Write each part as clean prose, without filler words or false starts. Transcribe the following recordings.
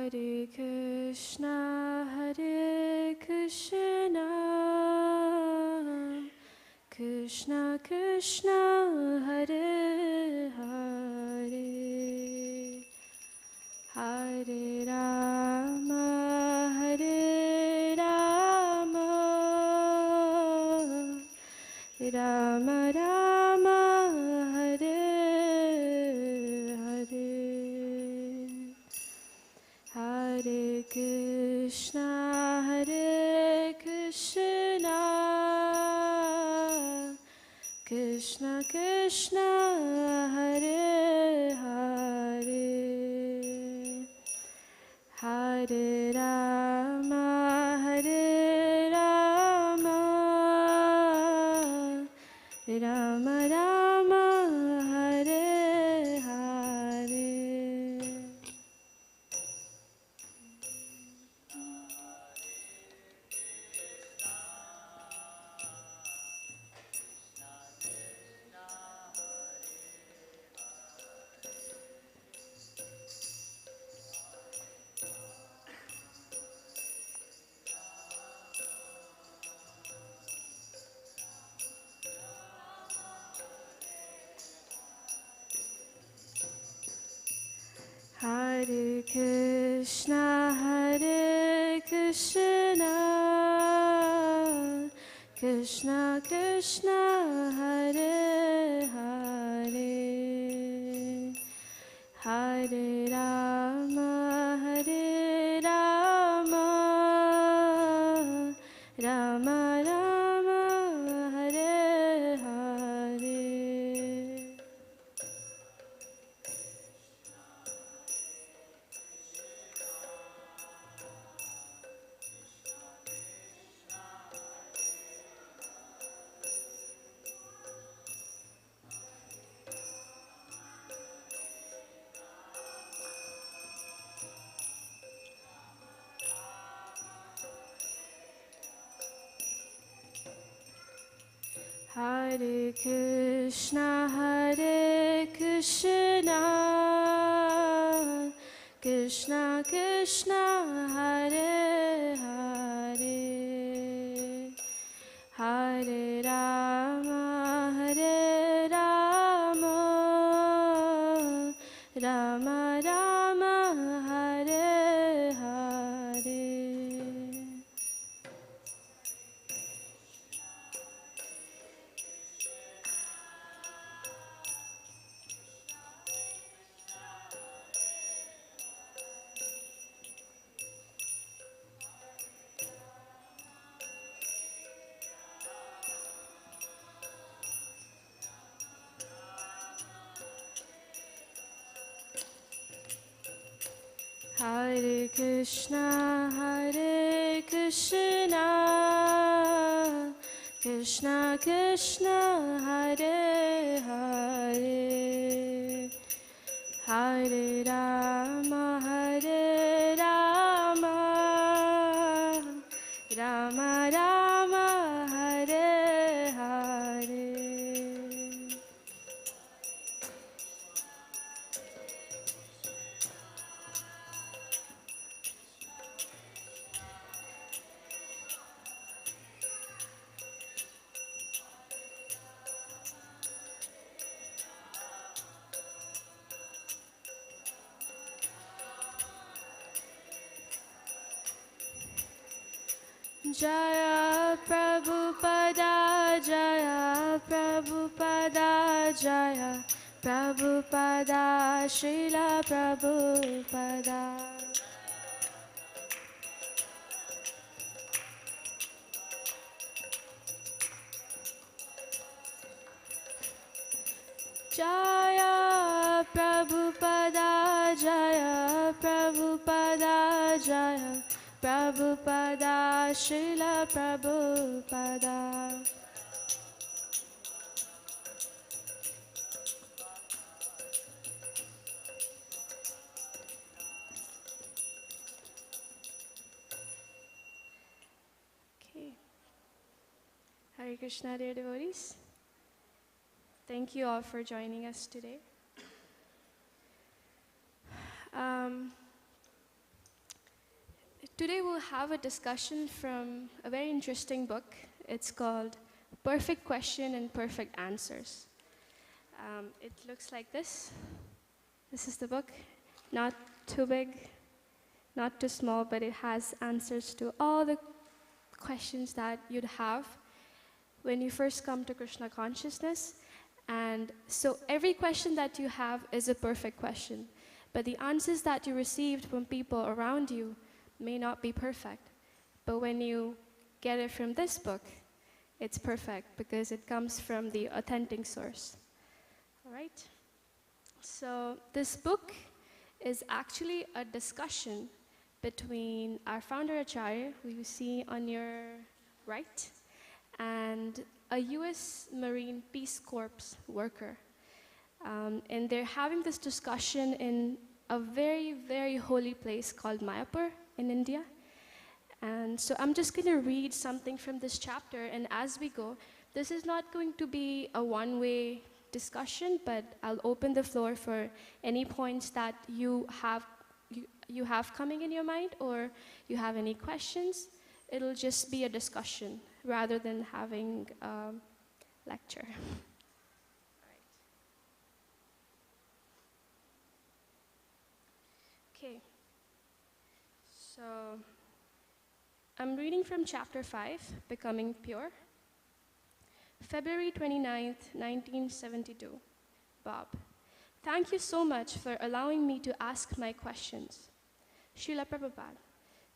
Hare Krishna, Krishna Krishna, Hare Hare, Hare Rama, Rama Rama, Hare Hare, Hare Krishna, Krishna Krishna, Hare Hare, Hare Rama, Rama Rama, Hare Hare. Hare Krishna, Krishna Krishna, Hare Hare, Hare Rama, Rama Rama, Hare Hare. Hare Krishna, Krishna Krishna, Hare Hare, Hare Rama, Rama Rama, Hare Hare. Hare Krishna, Krishna Krishna, Hare Hare, Hare Rama, Rama Rama, Hare Hare. Jaya Prabhupada, Jaya Prabhupada, Jaya Prabhupada, Srila Prabhupada. Jaya Prabhupada, Jaya Prabhupada, Jaya Prabhupada, Srila Prabhupada. Okay. Hare Krishna, dear devotees. Thank you all for joining us today. Today we'll have a discussion from a very interesting book. It's called Perfect Question and Perfect Answers. It looks like this. This is the book. Not too big, not too small, but it has answers to all the questions that you'd have when you first come to Krishna consciousness. And so every question that you have is a perfect question. But the answers that you received from people around you may not be perfect. But when you get it from this book, it's perfect because it comes from the authentic source. All right? So this book is actually a discussion between our founder Acharya, who you see on your right, and a US Marine Peace Corps worker. And they're having this discussion in a very, very holy place called Mayapur in India. And so I'm just going to read something from this chapter, and as we go, this is not going to be a one-way discussion, but I'll open the floor for any points that you have coming in your mind, or you have any questions. It'll just be a discussion rather than having a lecture. Okay, so I'm reading from chapter 5, Becoming Pure. February 29th, 1972. Bob, thank you so much for allowing me to ask my questions. Srila Prabhupada,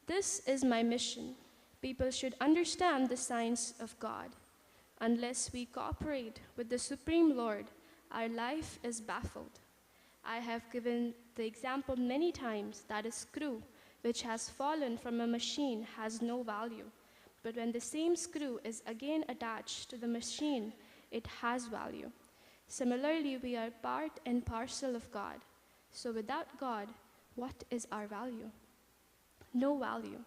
this is my mission. People should understand the science of God. Unless we cooperate with the Supreme Lord, our life is baffled. I have given the example many times that a screw which has fallen from a machine has no value. But when the same screw is again attached to the machine, it has value. Similarly, we are part and parcel of God. So without God, what is our value? No value.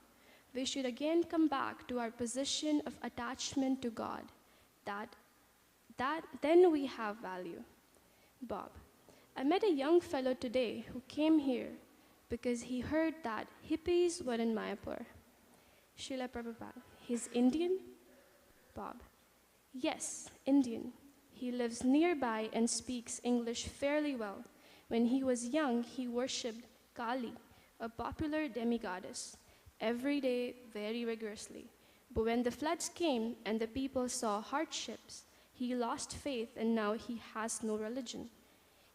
We should again come back to our position of attachment to God. Then we have value. Bob, I met a young fellow today who came here because he heard that hippies were in Mayapur. Srila Prabhupada, he's Indian? Bob, yes, Indian. He lives nearby and speaks English fairly well. When he was young, he worshipped Kali, a popular demigoddess, every day very rigorously. But when the floods came and the people saw hardships, he lost faith and now he has no religion.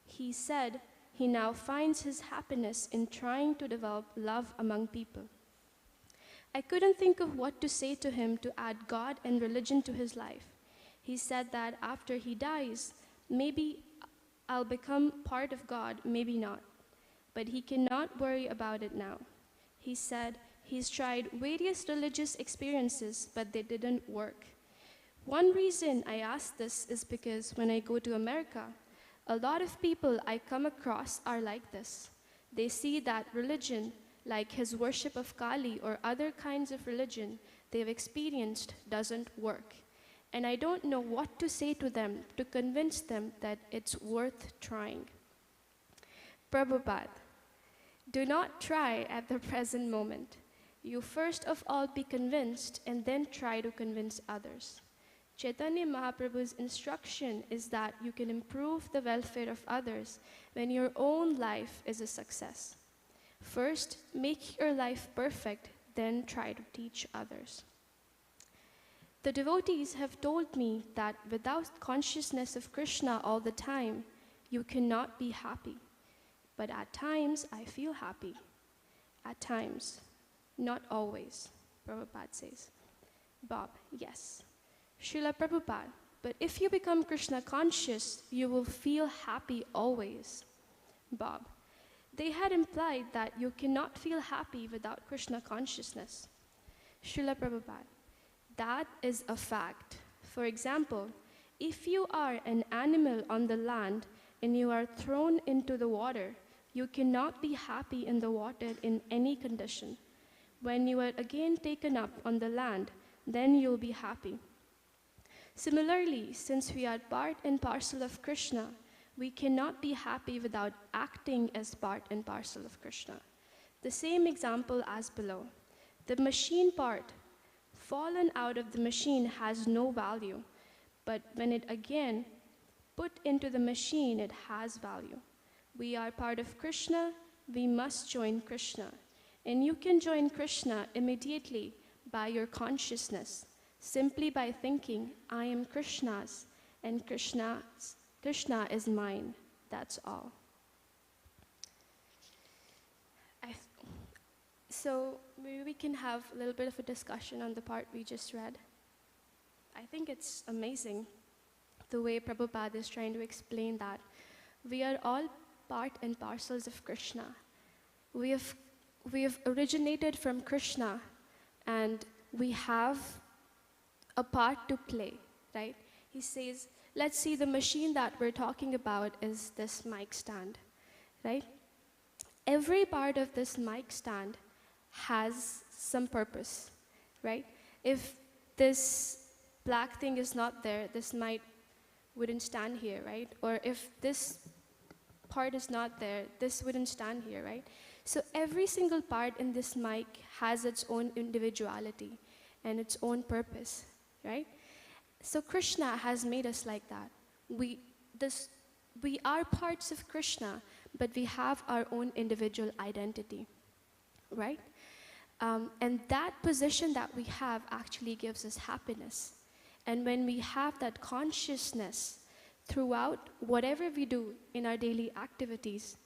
He said he now finds his happiness in trying to develop love among people. I couldn't think of what to say to him to add God and religion to his life. He said that after he dies, maybe I'll become part of God, maybe not. But he cannot worry about it now. He said he's tried various religious experiences, but they didn't work. One reason I ask this is because when I go to America, a lot of people I come across are like this. They see that religion, like his worship of Kali or other kinds of religion they've experienced, doesn't work. And I don't know what to say to them to convince them that it's worth trying. Prabhupada, do not try at the present moment. You first of all be convinced and then try to convince others. Chaitanya Mahaprabhu's instruction is that you can improve the welfare of others when your own life is a success. First, make your life perfect, then try to teach others. The devotees have told me that without consciousness of Krishna all the time, you cannot be happy. But at times, I feel happy. At times, not always, Prabhupada says. Bob, yes. Srila Prabhupada, but if you become Krishna conscious, you will feel happy always. Bob, they had implied that you cannot feel happy without Krishna consciousness. Srila Prabhupada, that is a fact. For example, if you are an animal on the land and you are thrown into the water, you cannot be happy in the water in any condition. When you are again taken up on the land, then you'll be happy. Similarly, since we are part and parcel of Krishna, we cannot be happy without acting as part and parcel of Krishna. The same example as below. The machine part, fallen out of the machine, has no value. But when it again put into the machine, it has value. We are part of Krishna, we must join Krishna. And you can join Krishna immediately by your consciousness, simply by thinking, I am Krishna's, and Krishna is mine. That's all. So maybe we can have a little bit of a discussion on the part we just read. I think it's amazing the way Prabhupada is trying to explain that we are all part and parcels of Krishna. We have originated from Krishna, and we have a part to play, right? He says, let's see, the machine that we're talking about is this mic stand, right? Every part of this mic stand has some purpose, right? If this black thing is not there, this mic wouldn't stand here, right? Or if this part is not there, this wouldn't stand here, right? So every single part in this mic has its own individuality and its own purpose, right? So Krishna has made us like that. We are parts of Krishna, but we have our own individual identity, right? And that position that we have actually gives us happiness. And when we have that consciousness throughout whatever we do in our daily activities,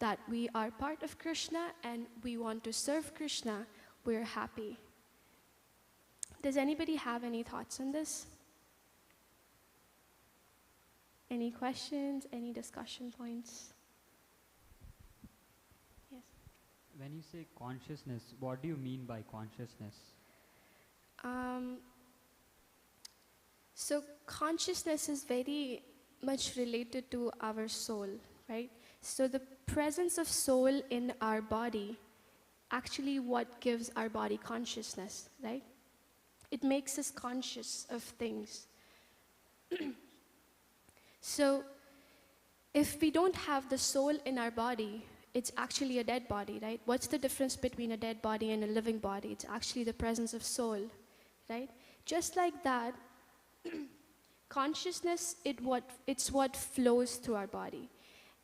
that we are part of Krishna and we want to serve Krishna, we're happy. Does anybody have any thoughts on this? Any questions, any discussion points? Yes. When you say consciousness, what do you mean by consciousness? So consciousness is very much related to our soul, right? So the presence of soul in our body, actually what gives our body consciousness, right? It makes us conscious of things. So if we don't have the soul in our body, it's actually a dead body, right? What's the difference between a dead body and a living body? It's actually the presence of soul, right? Just like that, consciousness, it's what flows through our body.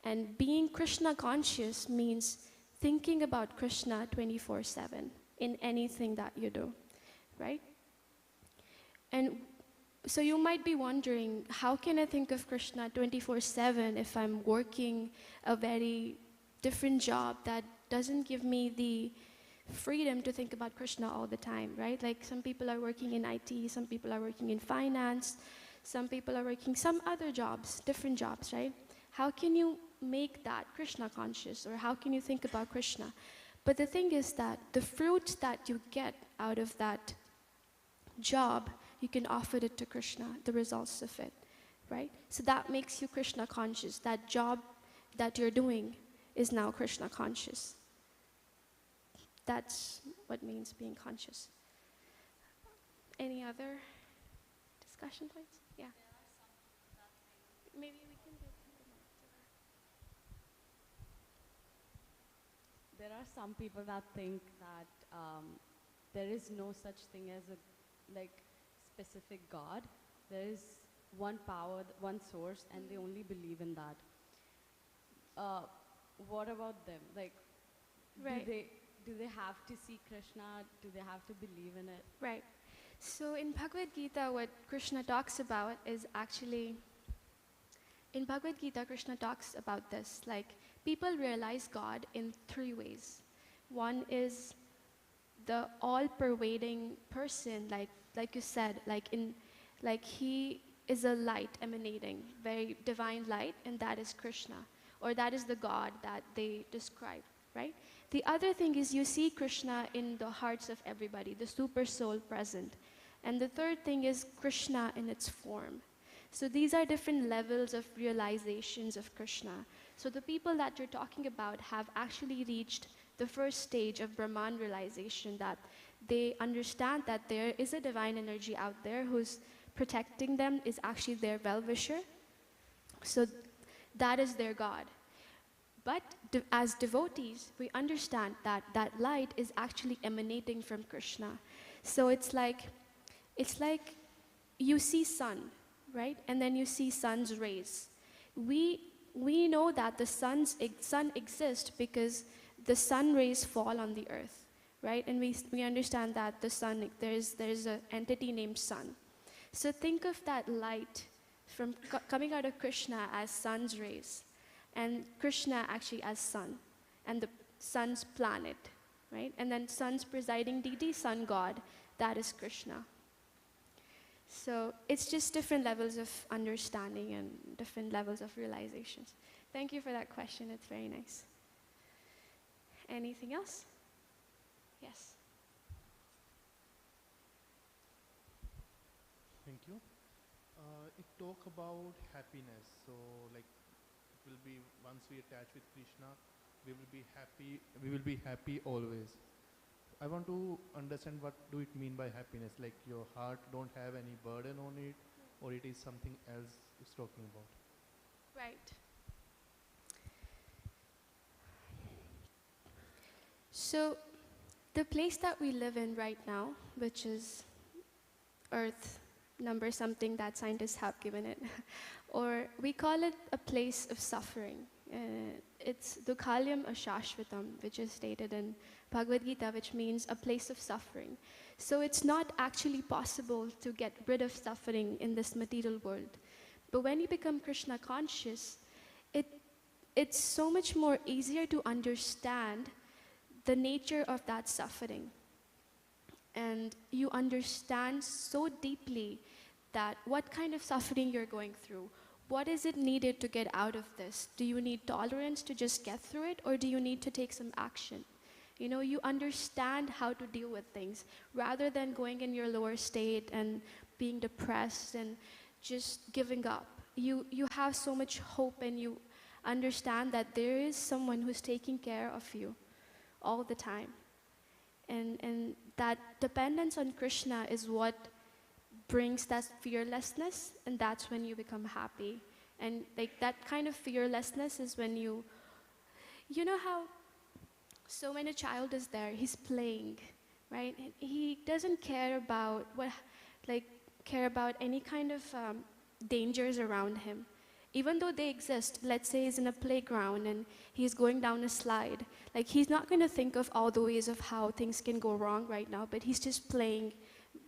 And being Krishna conscious means thinking about Krishna 24/7 in anything that you do, right? And so you might be wondering, how can I think of Krishna 24/7 if I'm working a very different job that doesn't give me the freedom to think about Krishna all the time, right? Like some people are working in IT, some people are working in finance, some people are working some other jobs, different jobs, right? How can you make that Krishna conscious, or how can you think about Krishna? But the thing is that the fruit that you get out of that job, you can offer it to Krishna, the results of it, right? So that makes you Krishna conscious. That job that you're doing is now Krishna conscious. That's what means being conscious. Any other discussion points? Yeah. Maybe we can give the mic to her. There are some people that think that there is no such thing as a specific God. There is one power, one source, and they only believe in that. What about them? Right. Do they have to see Krishna? Do they have to believe in it? Right. So in Bhagavad Gita, what Krishna talks about is actually, in Bhagavad Gita, Krishna talks about this, like people realize God in three ways. One is the all-pervading person, like you said, like he is a light emanating, very divine light, and that is Krishna, or that is the God that they describe, right? The other thing is you see Krishna in the hearts of everybody, the super soul present. And the third thing is Krishna in its form. So these are different levels of realizations of Krishna. So the people that you're talking about have actually reached the first stage of Brahman realization, that they understand that there is a divine energy out there who's protecting them, is actually their well-wisher. So that is their God. But as devotees, we understand that that light is actually emanating from Krishna. So it's like you see sun, right? And then you see sun's rays. We know that the sun exists because the sun rays fall on the earth, right? And we understand that the sun, there's an entity named sun. So think of that light from coming out of Krishna as sun's rays, and Krishna actually as sun, and the sun's planet, right? And then sun's presiding deity, sun god, that is Krishna. So it's just different levels of understanding and different levels of realizations. Thank you for that question, it's very nice. Anything else? Yes. Thank you. It talk about happiness. So like it will be once we attach with Krishna, we will be happy. We will be happy always. I want to understand what do it mean by happiness. Like your heart don't have any burden on it, or it is something else it's talking about. Right. So the place that we live in right now, which is Earth, number something that scientists have given it, or we call it a place of suffering. It's Dukhalyam Ashashvatam, which is stated in Bhagavad Gita, which means a place of suffering. So it's not actually possible to get rid of suffering in this material world. But when you become Krishna conscious, it's so much more easier to understand the nature of that suffering. And you understand so deeply that what kind of suffering you're going through. What is it needed to get out of this? Do you need tolerance to just get through it, or do you need to take some action? You know, you understand how to deal with things rather than going in your lower state and being depressed and just giving up. You have so much hope, and you understand that there is someone who's taking care of you all the time. And that dependence on Krishna is what brings that fearlessness, and that's when you become happy. And like that kind of fearlessness is when you know how, so when a child is there, he's playing, right? He doesn't care about any kind of dangers around him. Even though they exist, let's say he's in a playground and he's going down a slide, like he's not going to think of all the ways of how things can go wrong right now, but he's just playing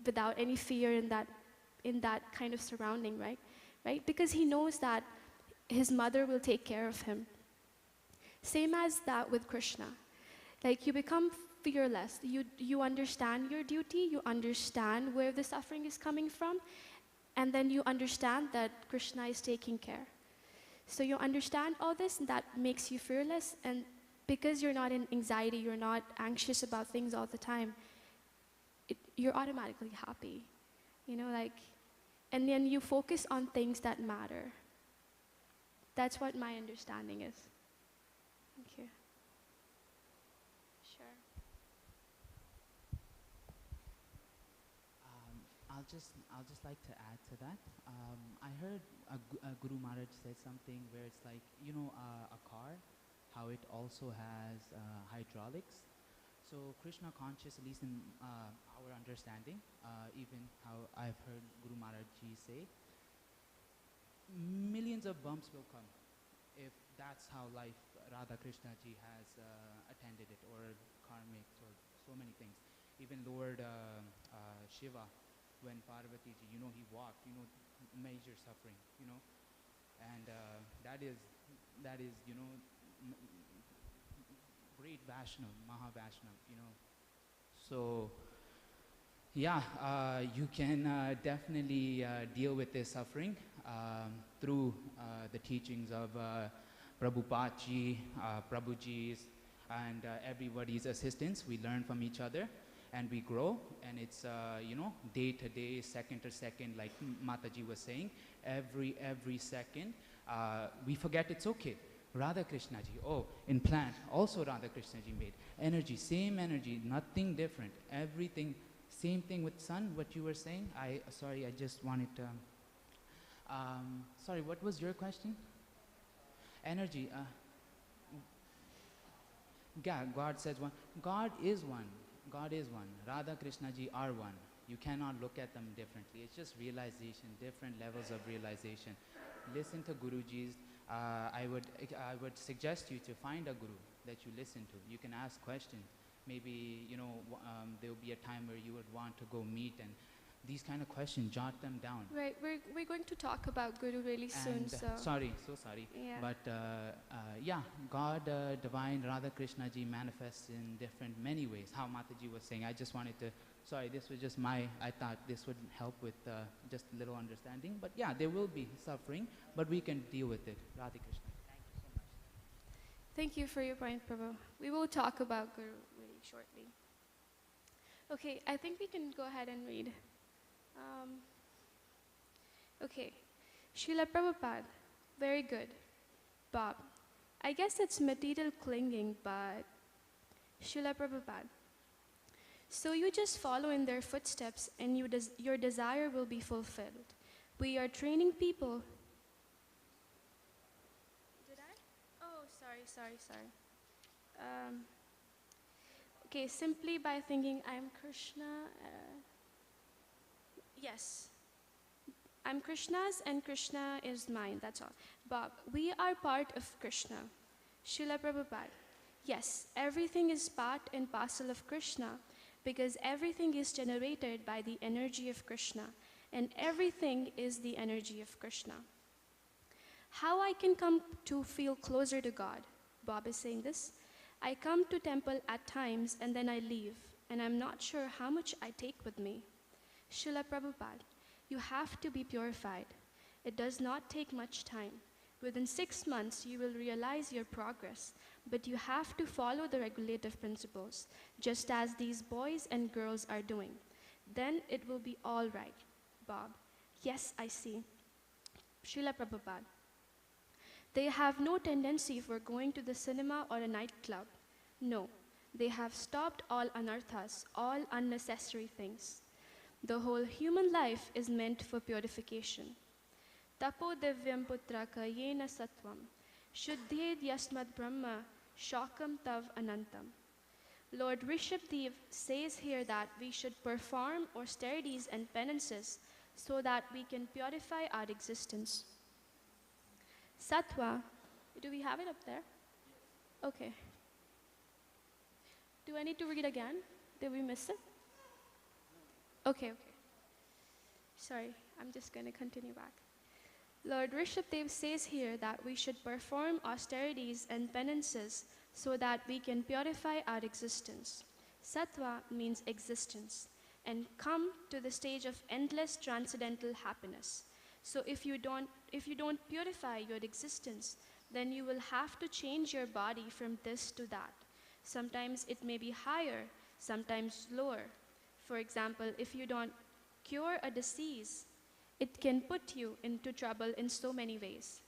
without any fear in that kind of surrounding, right? Because he knows that his mother will take care of him. Same as that with Krishna. Like you become fearless. You understand your duty, you understand where the suffering is coming from, and then you understand that Krishna is taking care. So you understand all this, and that makes you fearless, and because you're not in anxiety, you're not anxious about things all the time, you're automatically happy, you know, like, and then you focus on things that matter. That's what my understanding is. Thank you. Sure. I'll just like to add to that. I heard Guru Maharaj said something where it's like, you know, a car, how it also has hydraulics. So Krishna conscious, at least in our understanding, even how I've heard Guru Maharaj Ji say, millions of bumps will come if that's how life Radha Krishna Ji has attended it, or karmics, or so many things. Even Lord Shiva, when Parvati Ji, you know, he walked, you know, major suffering, you know, and that is, you know, great Vaishnav, Maha Vaishnav, you know. So, yeah, you can definitely deal with this suffering through the teachings of Prabhupada Ji, Prabhuji's, and everybody's assistance. We learn from each other, and we grow, and it's, you know, day to day, second to second, like Mataji was saying, every second, we forget it's okay. Radha Krishna Ji, oh, in plant, also Radha Krishna Ji made. Energy, same energy, nothing different. Everything, same thing with sun, what you were saying. Sorry, I just wanted to, sorry, what was your question? Energy, Yeah, God says one. God is one. God is one. Radha Krishna ji are one. You cannot look at them differently. It's just realization, different levels of realization. Listen to Guruji's. I would suggest you to find a guru that you listen to. You can ask questions. Maybe there will be a time where you would want to go meet, and these kind of questions, jot them down. Right, we're going to talk about Guru really soon, And so. sorry, so sorry. Yeah. But yeah, God, divine Radha Krishna ji manifests in different many ways. How Mataji was saying, I just wanted to. Sorry, this was just I thought this would help with just a little understanding. But yeah, there will be suffering, but we can deal with it. Radha Krishna. Thank you so much. Thank you for your point, Prabhu. We will talk about Guru really shortly. Okay, I think we can go ahead and read. Okay, Srila Prabhupada, very good. Bob, I guess it's material clinging, but Srila Prabhupada. So you just follow in their footsteps and your desire will be fulfilled. We are training people. Did I? Oh, sorry. Okay, simply by thinking I am Krishna. Yes. I'm Krishna's and Krishna is mine, that's all. Bob, we are part of Krishna. Srila Prabhupada. Yes, everything is part and parcel of Krishna because everything is generated by the energy of Krishna and everything is the energy of Krishna. How I can come to feel closer to God? Bob is saying this. I come to temple at times and then I leave and I'm not sure how much I take with me. Srila Prabhupada, you have to be purified. It does not take much time. Within 6 months, you will realize your progress, but you have to follow the regulative principles, just as these boys and girls are doing. Then it will be all right. Bob, yes, I see. Srila Prabhupada, they have no tendency for going to the cinema or a nightclub. No, they have stopped all anarthas, all unnecessary things. The whole human life is meant for purification. Tapo divyam putraka yena sattvam, shuddhed yasmad brahma, shakam tav anantam. Lord Rishabdev says here that we should perform austerities and penances so that we can purify our existence. Sattva, do we have it up there? Okay. Do I need to read again? Did we miss it? Okay. Sorry, I'm just going to continue back. Lord Rishabdev says here that we should perform austerities and penances so that we can purify our existence. Sattva means existence and come to the stage of endless transcendental happiness. So if you don't purify your existence, then you will have to change your body from this to that. Sometimes it may be higher, sometimes lower. For example, if you don't cure a disease, it can put you into trouble in so many ways.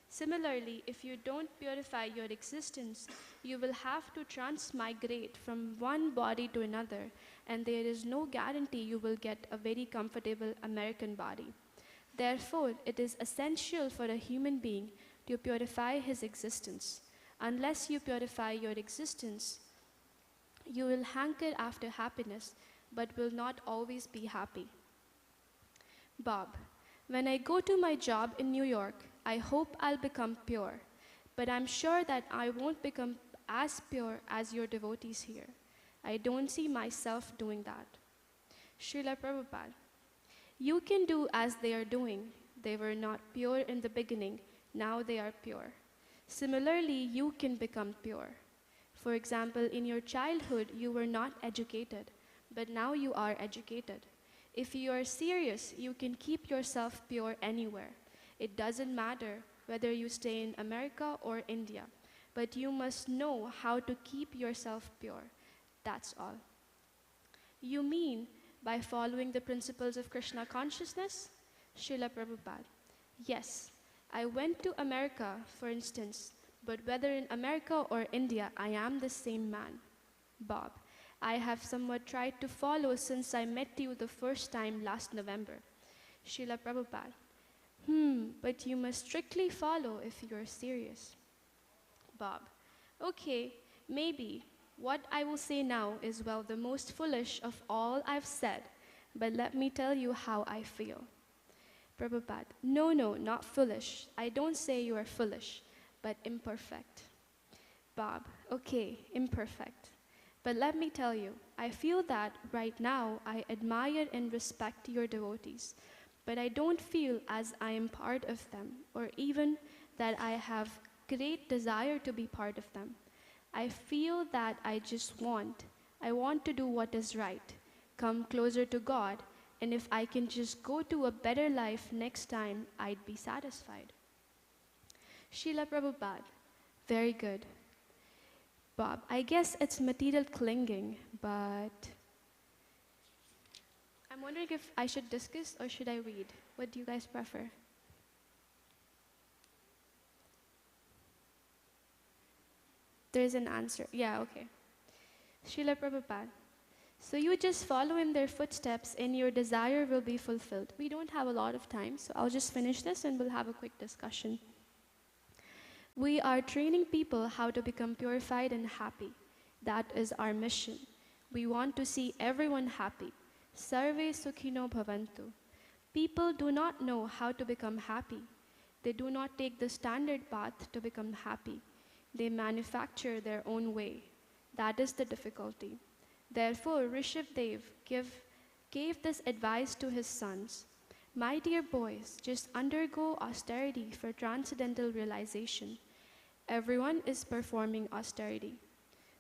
Similarly, if you don't purify your existence, you will have to transmigrate from one body to another, and there is no guarantee you will get a very comfortable American body. Therefore, it is essential for a human being to purify his existence. Unless you purify your existence, you will hanker after happiness, but will not always be happy. Bob, when I go to my job in New York, I hope I'll become pure, but I'm sure that I won't become as pure as your devotees here. I don't see myself doing that. Srila Prabhupada, you can do as they are doing. They were not pure in the beginning, now they are pure. Similarly, you can become pure. For example, in your childhood, you were not educated, but now you are educated. If you are serious, you can keep yourself pure anywhere. It doesn't matter whether you stay in America or India, but you must know how to keep yourself pure. That's all. You mean by following the principles of Krishna consciousness? Srila Prabhupada, yes. I went to America, for instance, but whether in America or India, I am the same man. Bob, I have somewhat tried to follow since I met you the first time last November. Srila Prabhupada, but you must strictly follow if you are serious. Bob, okay, Maybe what I will say now is, well, the most foolish of all I've said, but let me tell you how I feel. Prabhupada, no, not foolish. I don't say you are foolish, but imperfect. Bob, okay, imperfect. But let me tell you, I feel that right now I admire and respect your devotees, but I don't feel as I am part of them, or even that I have great desire to be part of them. I feel that I want to do what is right, come closer to God, and if I can just go to a better life next time, I'd be satisfied. Srila Prabhupada, very good. Bob, I guess it's material clinging, but I'm wondering if I should discuss or should I read? What do you guys prefer? There's an answer. Yeah, okay. Srila Prabhupada. So you just follow in their footsteps and your desire will be fulfilled. We don't have a lot of time, so I'll just finish this and we'll have a quick discussion. We are training people how to become purified and happy. That is our mission. We want to see everyone happy. Sarve sukhino bhavantu. People do not know how to become happy. They do not take the standard path to become happy. They manufacture their own way. That is the difficulty. Therefore, Rishabdev gave this advice to his sons. My dear boys, just undergo austerity for transcendental realization. Everyone is performing austerity.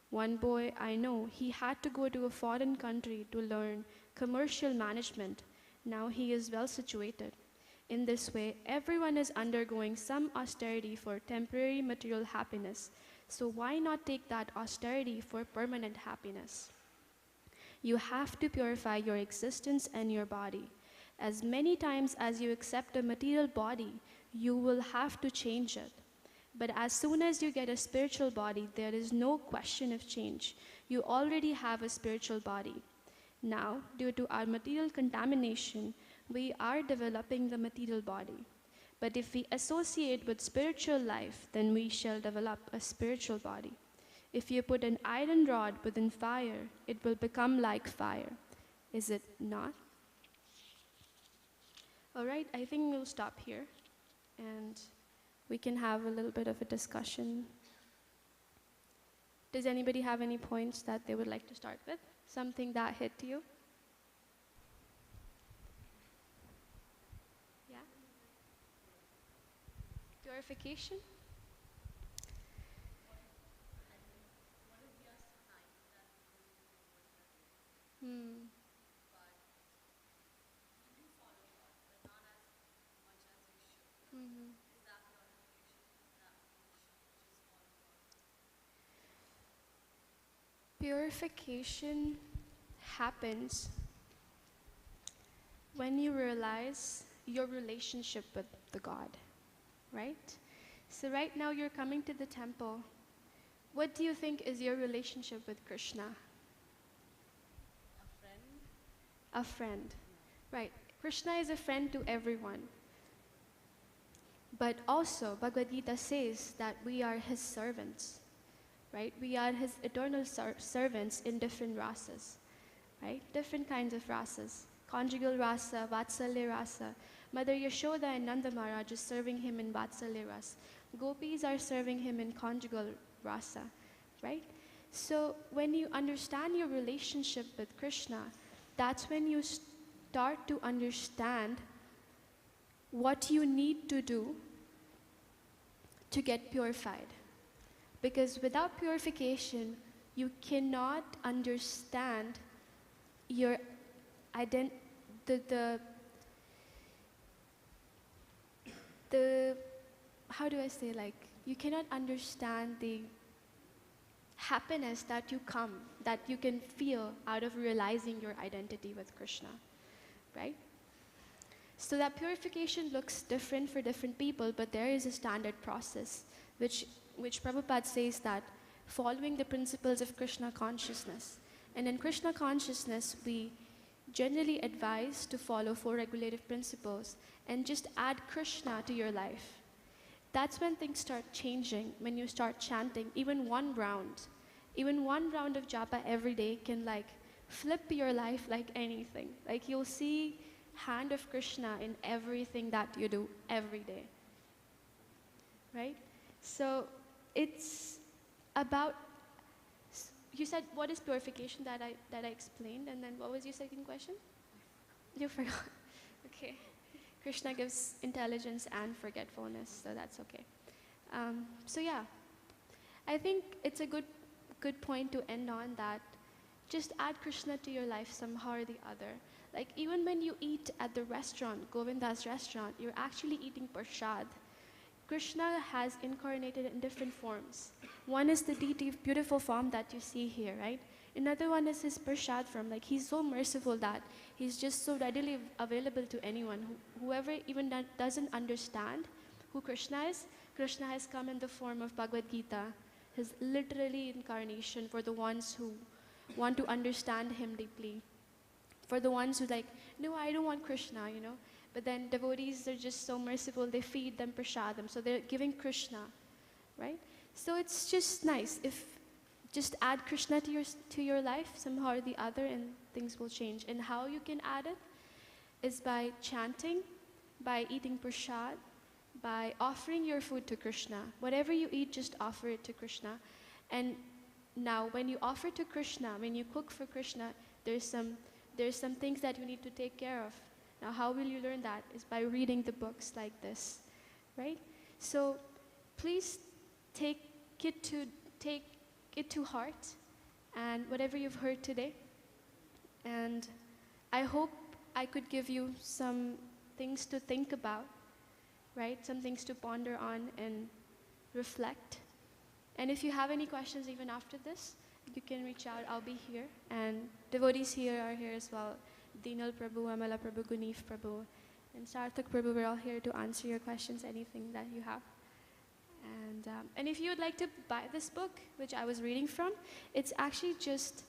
One boy I know, he had to go to a foreign country to learn commercial management. Now he is well situated. In this way, everyone is undergoing some austerity for temporary material happiness. So why not take that austerity for permanent happiness? You have to purify your existence and your body. As many times as you accept a material body, you will have to change it. But as soon as you get a spiritual body, there is no question of change. You already have a spiritual body. Now, due to our material contamination, we are developing the material body. But if we associate with spiritual life, then we shall develop a spiritual body. If you put an iron rod within fire, it will become like fire. Is it not? All right, I think we'll stop here and we can have a little bit of a discussion. Does anybody have any points that they would like to start with? Something that hit you? Yeah? Purification? Hmm. Mm-hmm. Purification happens when you realize your relationship with the God, right? So right now you're coming to the temple. What do you think is your relationship with Krishna? A friend. A friend, right? Krishna is a friend to everyone. But also, Bhagavad Gita says that we are his servants, right? We are his eternal servants in different rasas, right? Different kinds of rasas. Conjugal rasa, Vatsalya rasa. Mother Yashoda and Nanda Maharaj is serving him in Vatsalya rasa. Gopis are serving him in conjugal rasa, right? So when you understand your relationship with Krishna, that's when you start to understand what you need to do to get purified. Because without purification, you cannot understand your how do I say, like, you cannot understand the happiness that you can feel out of realizing your identity with Krishna, right? So that purification looks different for different people, but there is a standard process, which Prabhupada says that following the principles of Krishna consciousness. And in Krishna consciousness, we generally advise to follow 4 regulative principles and just add Krishna to your life. That's when things start changing, when you start chanting even 1 round. Even one round of japa every day can like flip your life like anything. Like you'll see hand of Krishna in everything that you do every day. Right? So it's about, you said what is purification that I explained, and then what was your second question? You forgot. Okay. Krishna gives intelligence and forgetfulness, so that's okay. So yeah, I think it's a good point to end on, that just add Krishna to your life somehow or the other. Like even when you eat at the restaurant, Govinda's restaurant, you're actually eating prasad. Krishna has incarnated in different forms. One is the deity beautiful form that you see here, right? Another one is his prasad form. Like he's so merciful that he's just so readily available to anyone. Whoever even doesn't understand who Krishna is, Krishna has come in the form of Bhagavad Gita, his literally incarnation for the ones who want to understand him deeply. For the ones who like, no, I don't want Krishna, you know. But then devotees are just so merciful, they feed them prasadam, so they're giving Krishna, right? So it's just nice if just add Krishna to your life somehow or the other, and things will change. And how you can add it is by chanting, by eating prasad, by offering your food to Krishna. Whatever you eat, just offer it to Krishna. And now when you offer to Krishna, when you cook for Krishna, there's some things that you need to take care of. Now how will you learn that? Is by reading the books like this, right? So please take it to heart, and whatever you've heard today. And I hope I could give you some things to think about, right? Some things to ponder on and reflect. And if you have any questions even after this, you can reach out. I'll be here. And devotees here are here as well. Dinal Prabhu, Amala Prabhu, Guneef Prabhu, and Sarthak Prabhu, we're all here to answer your questions, anything that you have. And if you would like to buy this book, which I was reading from, it's actually just,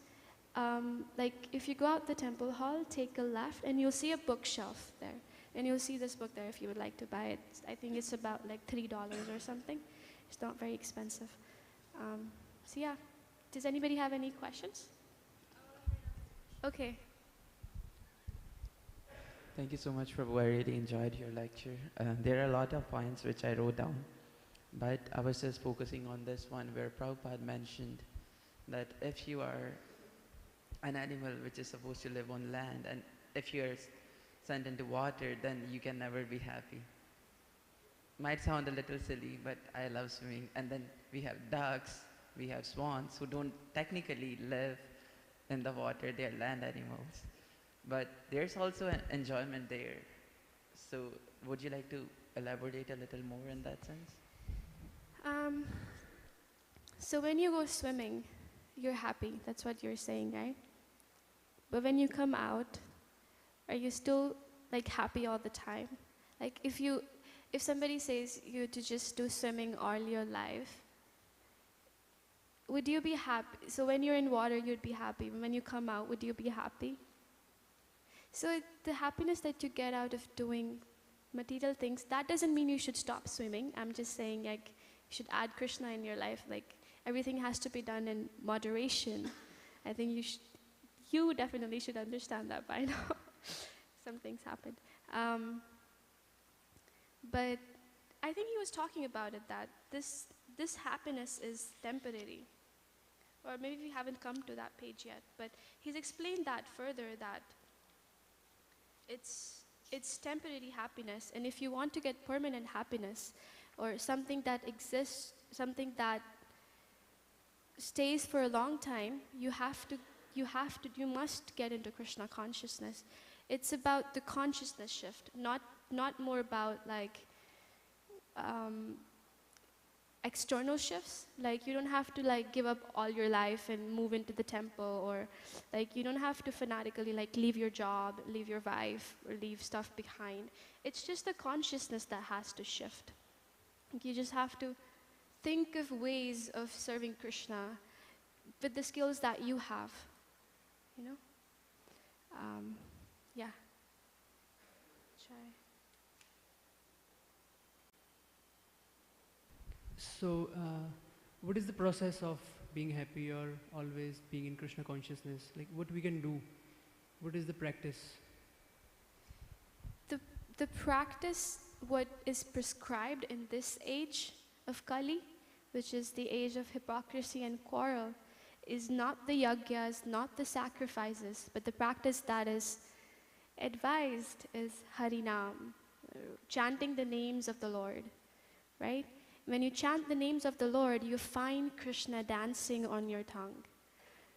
like if you go out the temple hall, take a left, and you'll see a bookshelf there. And you'll see this book there if you would like to buy it. I think it's about like $3 or something. It's not very expensive. So yeah, does anybody have any questions? Okay. Thank you so much, Prabhu. I really enjoyed your lecture. There are a lot of points which I wrote down, but I was just focusing on this one where Prabhupada mentioned that if you are an animal which is supposed to live on land, and if you are sent into water, then you can never be happy. Might sound a little silly, but I love swimming. And then we have ducks, we have swans who don't technically live in the water, they are land animals. But there's also an enjoyment there. So would you like to elaborate a little more in that sense? So when you go swimming, you're happy. That's what you're saying, right? But when you come out, are you still like happy all the time? Like if somebody says you to just do swimming all your life, would you be happy? So when you're in water, you'd be happy. When you come out, would you be happy? So the happiness that you get out of doing material things, that doesn't mean you should stop swimming. I'm just saying like you should add Krishna in your life. Like everything has to be done in moderation. I think you definitely should understand that by now. Some things happened. But I think he was talking about it, that this happiness is temporary. Or maybe we haven't come to that page yet, but he's explained that further, that it's temporary happiness, and if you want to get permanent happiness, or something that exists, something that stays for a long time, you must get into Krishna consciousness. It's about the consciousness shift, not more about like external shifts. Like you don't have to like give up all your life and move into the temple, or like you don't have to fanatically like leave your job, leave your wife, or leave stuff behind. It's just the consciousness that has to shift. You just have to think of ways of serving Krishna with the skills that you have, you know? Yeah. Try. So, what is the process of being happy or always being in Krishna consciousness? Like what we can do? What is the practice? The practice, what is prescribed in this age of Kali, which is the age of hypocrisy and quarrel, is not the yagyas, not the sacrifices, but the practice that is advised is Harinam, chanting the names of the Lord, right? When you chant the names of the Lord, you find Krishna dancing on your tongue.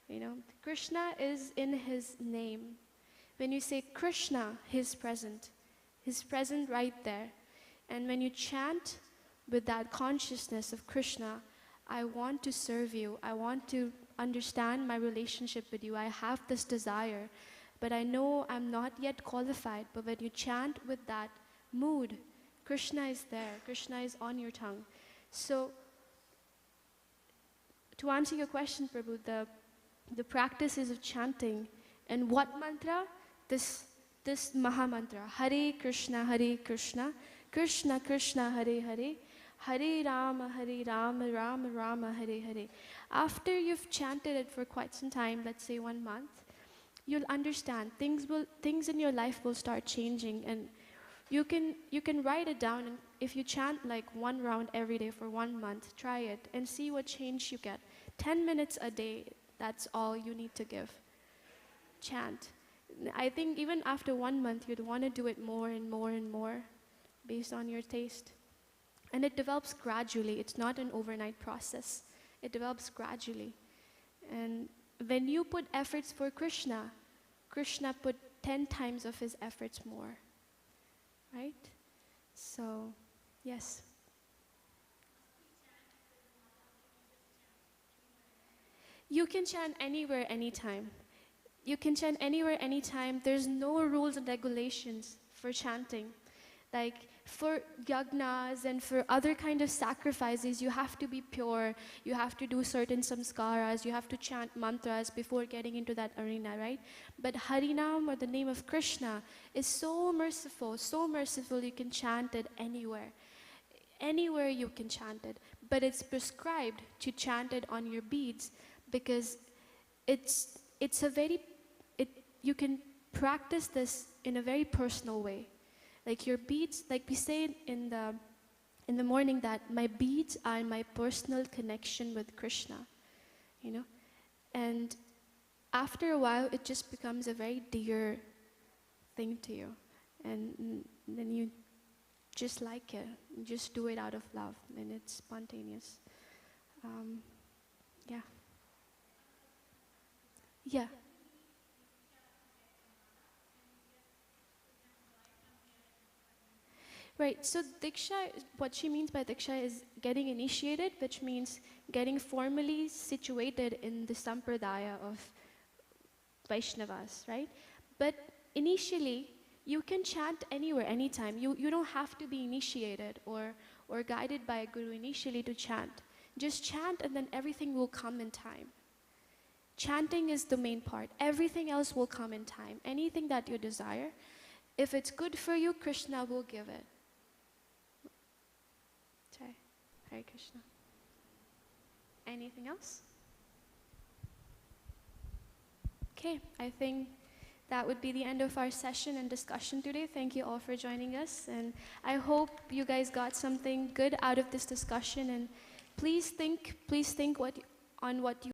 You know, Krishna is in his name. When you say Krishna, he's present. He's present right there. And when you chant with that consciousness of Krishna, I want to serve you. I want to understand my relationship with you. I have this desire, but I know I'm not yet qualified. But when you chant with that mood, Krishna is there. Krishna is on your tongue. So, to answer your question, Prabhu, the practices of chanting, and what mantra? This Maha Mantra, Hare Krishna, Krishna Krishna, Hare Hare, Hare Rama, Rama Rama, Hare Hare. After you've chanted it for quite some time, let's say 1 month, you'll understand things in your life will start changing, and you can write it down. And if you chant like 1 round every day for 1 month, try it and see what change you get. 10 minutes a day, that's all you need to give. Chant. I think even after 1 month, you'd want to do it more and more and more based on your taste. And it develops gradually. It's not an overnight process. It develops gradually. And when you put efforts for Krishna, Krishna put 10 times of his efforts more. Right? So, yes. You can chant anywhere, anytime. You can chant anywhere, anytime. There's no rules and regulations for chanting. Like for yagnas and for other kind of sacrifices, you have to be pure. You have to do certain samskaras. You have to chant mantras before getting into that arena, right? But Harinam, or the name of Krishna, is so merciful you can chant it anywhere. Anywhere you can chant it. But it's prescribed to chant it on your beads because it's a very, you can practice this in a very personal way. Like your beads, like we say in the morning, that my beads are my personal connection with Krishna, you know? And after a while, it just becomes a very dear thing to you. And then you just like it. You just do it out of love, and it's spontaneous. Yeah. Yeah. Right, so Diksha, what she means by Diksha is getting initiated, which means getting formally situated in the Sampradaya of Vaishnavas, right? But initially, you can chant anywhere, anytime. You don't have to be initiated or guided by a guru initially to chant. Just chant and then everything will come in time. Chanting is the main part. Everything else will come in time. Anything that you desire, if it's good for you, Krishna will give it. Hare Krishna. Anything else? Okay, I think that would be the end of our session and discussion today. Thank you all for joining us, and I hope you guys got something good out of this discussion, and please think on what you